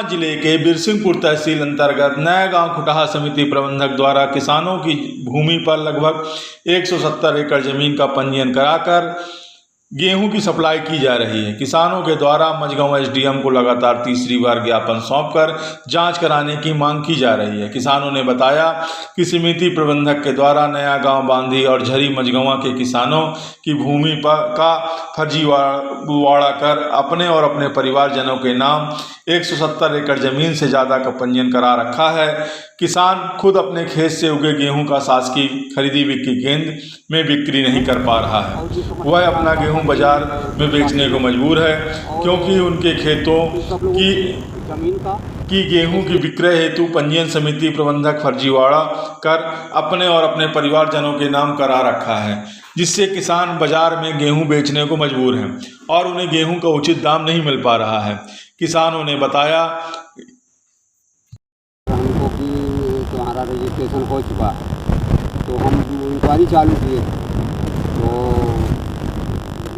सुकमा जिले के बिरसिंहपुर तहसील अंतर्गत नया गांव खुटहा समिति प्रबंधक द्वारा किसानों की भूमि पर लगभग 170 एकड़ जमीन का पंजीयन कराकर गेहूं की सप्लाई की जा रही है। किसानों के द्वारा मझगांव एसडीएम को लगातार तीसरी बार ज्ञापन सौंपकर जांच कराने की मांग की जा रही है। किसानों ने बताया कि समिति प्रबंधक के द्वारा नया गांव बांधी और झरी मझगांव के किसानों की भूमि पर का फर्जीवाड़ा कर अपने और अपने परिवारजनों के नाम 170 एकड़ जमीन से ज़्यादा का पंजीयन करा रखा है। किसान खुद अपने खेत से उगे गेहूं का शासकीय खरीदी बिक्री केंद्र में बिक्री नहीं कर पा रहा है। वह अपना गेहूं बाजार में बेचने को मजबूर है, क्योंकि उनके खेतों की गेहूं की विक्रय हेतु पंजीयन समिति प्रबंधक फर्जीवाड़ा कर अपने और अपने परिवारजनों के नाम करा रखा है, जिससे किसान बाजार में गेहूं बेचने को मजबूर हैं और उन्हें गेहूं का उचित दाम नहीं मिल पा रहा है। किसानों ने बताया हमको कि तुम्हारा रजिस्ट्रेशन हो चुका है, तो हम इंक्वायरी चालू किए, तो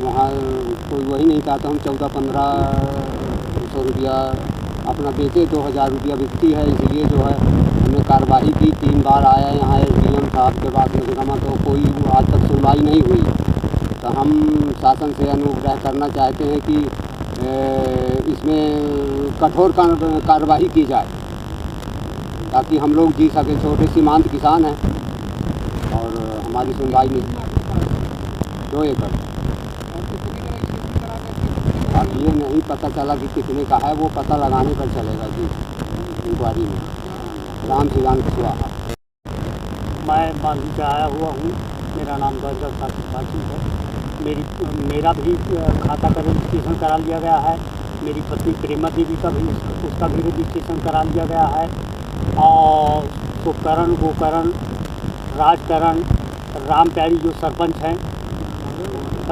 वहाँ कोई वही नहीं था, तो हम 1400-1500 रुपया अपना बेचे, 2000 रुपया बिकती है। इसलिए जो है हमने कार्रवाई की, 3 बार आया यहाँ एसडीएम साहब के पास में, तो कोई आज तक सुनवाई नहीं हुई। तो हम शासन से अनुग्रह करना चाहते हैं कि इसमें कठोर कार्रवाई की जाए, ताकि हम लोग जी सके। छोटे सीमांत किसान हैं और हमारी सुनवाई नहीं। 2 एकड़ अब ये नहीं पता चला कि कितने का है, वो पता लगाने पर चलेगा जी इंक्वायरी में। राम सिवान कुशवाहा। मैं बांधी से आया हुआ हूँ, मेरा नाम गौरव साक्षी है। मेरा भी खाता का रजिस्ट्रेशन करा लिया गया है। मेरी पत्नी प्रेमा देवी का भी, उसका भी रजिस्ट्रेशन करा लिया गया है। और सुकरण, गोकरण, राजकरण, राम प्यारी जो सरपंच हैं,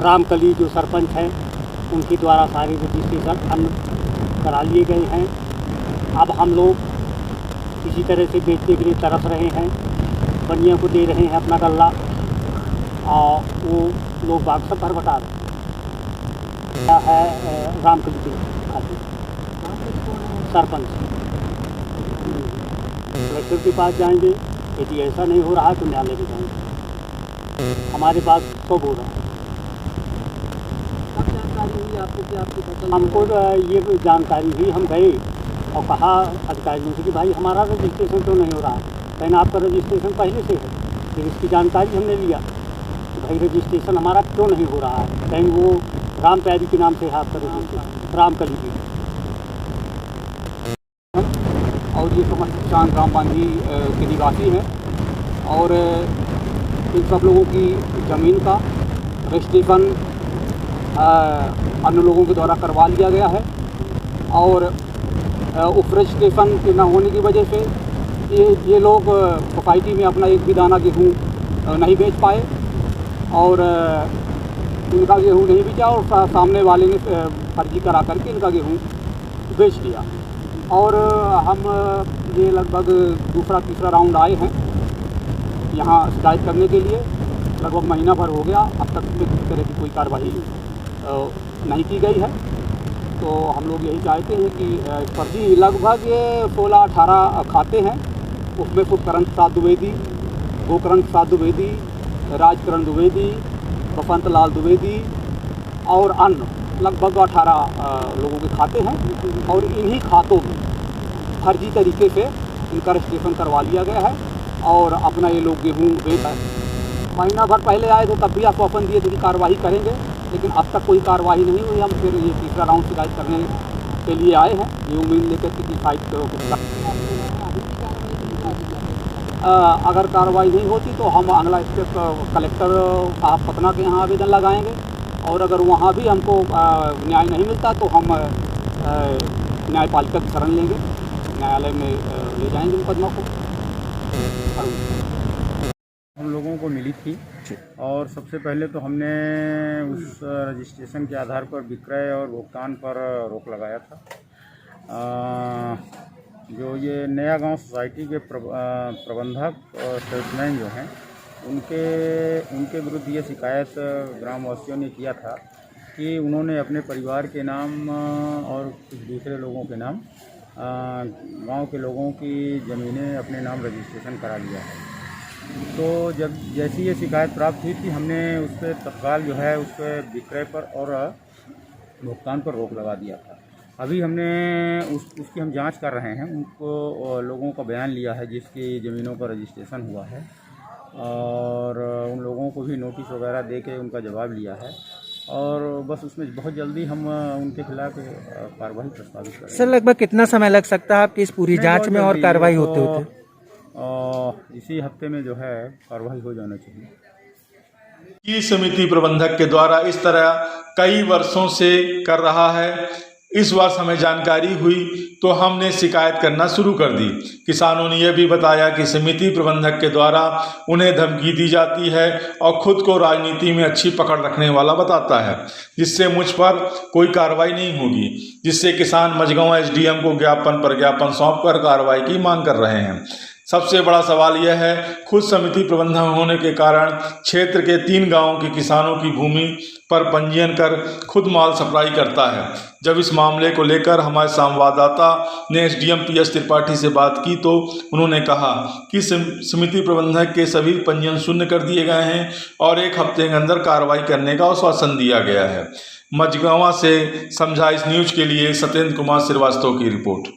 रामकली जो सरपंच हैं, उनके द्वारा सारे रजिस्ट्रेशन करा लिए गए हैं। अब हम लोग किसी तरह से बेचने के लिए तरस रहे हैं, बनिया को दे रहे हैं अपना गल्ला, और वो लोग बाग सब भर बता रहे है। रामकली के खाते सरपंच कलेक्टर के पास जाएंगे, यदि ऐसा नहीं हो रहा है तो न्यायालय में जाएंगे। हमारे पास सब हो रहा है। आपको कि आपकी फसल हमको ये जानकारी हुई, हम गए और कहा अधिकारियों से कि भाई हमारा रजिस्ट्रेशन तो नहीं हो रहा है। कहना आपका रजिस्ट्रेशन पहले से है। फिर इसकी जानकारी हमने लिया कि भाई रजिस्ट्रेशन हमारा क्यों नहीं हो रहा है। कहीं वो राम प्यारी के नाम से है आपका रजिस्ट्रेशन, रामकली की। और ये समस्त किसान ग्राम बांधी के निवासी हैं, और इन सब लोगों की ज़मीन का रजिस्ट्रेशन अन्य लोगों के द्वारा करवा लिया गया है। और उप रजिस्ट्रेशन के न होने की वजह से ये लोग सोसाइटी में अपना एक भी दाना गेहूँ नहीं बेच पाए, और इनका गेहूँ नहीं बेचा, और सामने वाले ने फर्जी करा करके इनका गेहूँ बेच दिया। और हम ये लगभग दूसरा तीसरा राउंड आए हैं यहाँ शिकायत करने के लिए। लगभग महीना भर हो गया, अब तक में किसी तरह की कोई कार्रवाई नहीं की गई है। तो हम लोग यही चाहते हैं कि फर्जी लगभग ये 16-18 खाते हैं, उसमें सुकरण प्रसाद द्विवेदी, गोकरण प्रसाद द्विवेदी, राजकरण द्विवेदी, बसंत लाल द्विवेदी और अन्य लगभग 18 लोगों के खाते हैं। और इन्हीं खातों में फर्जी तरीके से इनका रजिस्ट्रेशन करवा लिया गया है, और अपना ये लोग गेहूँ बेच है। महीना भर पहले आए थे, तब भी आश्वासन दिए थे कि कार्रवाई करेंगे, लेकिन अब तक कोई कार्रवाई नहीं हुई। हम फिर ये तीसरा राउंड शिकायत करने के लिए आए हैं, ये उम्मीद लेकर कि शिकायत अगर कार्रवाई नहीं होती तो हम अगला स्टेप कलेक्टर साहब पटना के यहाँ आवेदन लगाएंगे, और अगर वहाँ भी हमको न्याय नहीं मिलता तो हम न्यायपालिका की शरण लेंगे, न्यायालय में ले जाएंगे मुकदमा को। हम लोगों को मिली थी, और सबसे पहले तो हमने उस रजिस्ट्रेशन के आधार पर विक्रय और भुगतान पर रोक लगाया था। जो ये नया गांव सोसाइटी के प्रबंधक और सेल्समैन जो हैं, उनके विरुद्ध ये शिकायत ग्रामवासियों ने किया था कि उन्होंने अपने परिवार के नाम और कुछ दूसरे लोगों के नाम गांव के लोगों की ज़मीनें अपने नाम रजिस्ट्रेशन करा लिया है। तो जब जैसी ये शिकायत प्राप्त हुई थी, हमने उस पर तत्काल जो है उस पर विक्रय पर और भुगतान पर रोक लगा दिया था। अभी हमने उसकी हम जांच कर रहे हैं। उनको लोगों का बयान लिया है जिसकी ज़मीनों का रजिस्ट्रेशन हुआ है, और उन लोगों को भी नोटिस वगैरह दे के उनका जवाब लिया है, और बस उसमें बहुत जल्दी हम उनके खिलाफ कार्रवाई प्रस्तावित करेंगे। सर, लगभग कितना समय लग सकता है आपकी इस पूरी जांच में और कार्रवाई होते होते? इसी हफ्ते में जो है कार्रवाई हो जाना चाहिए। की समिति प्रबंधक के द्वारा इस तरह कई वर्षों से कर रहा है। इस वर्ष हमें जानकारी हुई तो हमने शिकायत करना शुरू कर दी। किसानों ने यह भी बताया कि समिति प्रबंधक के द्वारा उन्हें धमकी दी जाती है और खुद को राजनीति में अच्छी पकड़ रखने वाला बताता है, जिससे मुझ पर कोई कार्रवाई नहीं होगी, जिससे किसान मझगांव एसडीएम को ज्ञापन पर ज्ञापन सौंपकर कार्रवाई की मांग कर रहे हैं। सबसे बड़ा सवाल यह है, खुद समिति प्रबंधक होने के कारण क्षेत्र के 3 गांवों के किसानों की भूमि पर पंजीयन कर खुद माल सप्लाई करता है। जब इस मामले को लेकर हमारे संवाददाता ने एसडीएम पीएस त्रिपाठी से बात की तो उन्होंने कहा कि समिति प्रबंधक के सभी पंजीयन शून्य कर दिए गए हैं और 1 हफ्ते के अंदर कार्रवाई करने का आश्वासन दिया गया है। मझगांव से समझाइश न्यूज के लिए सत्येंद्र कुमार श्रीवास्तव की रिपोर्ट।